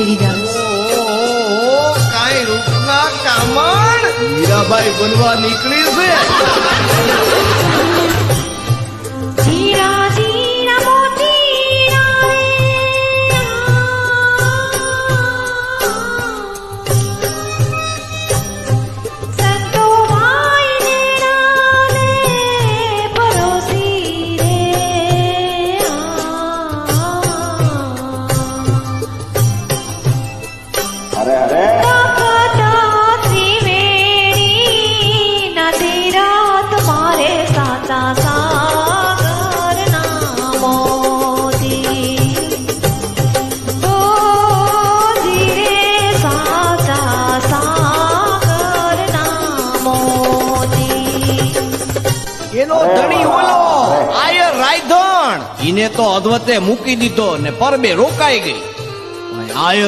કરી જાઉં કાંઈ રૂપના કામણ મીરાબાઈ બનવા નીકળી છે. જીરા જીરા મોતીડા સંતો ભાઈને રાને પરોસી રે અરે અરે એનો ધણી ઓલો આયર રાયધણ ઈને તો અધવતે મૂકી દીધો ને પરબે રોકાઈ ગઈ. આયર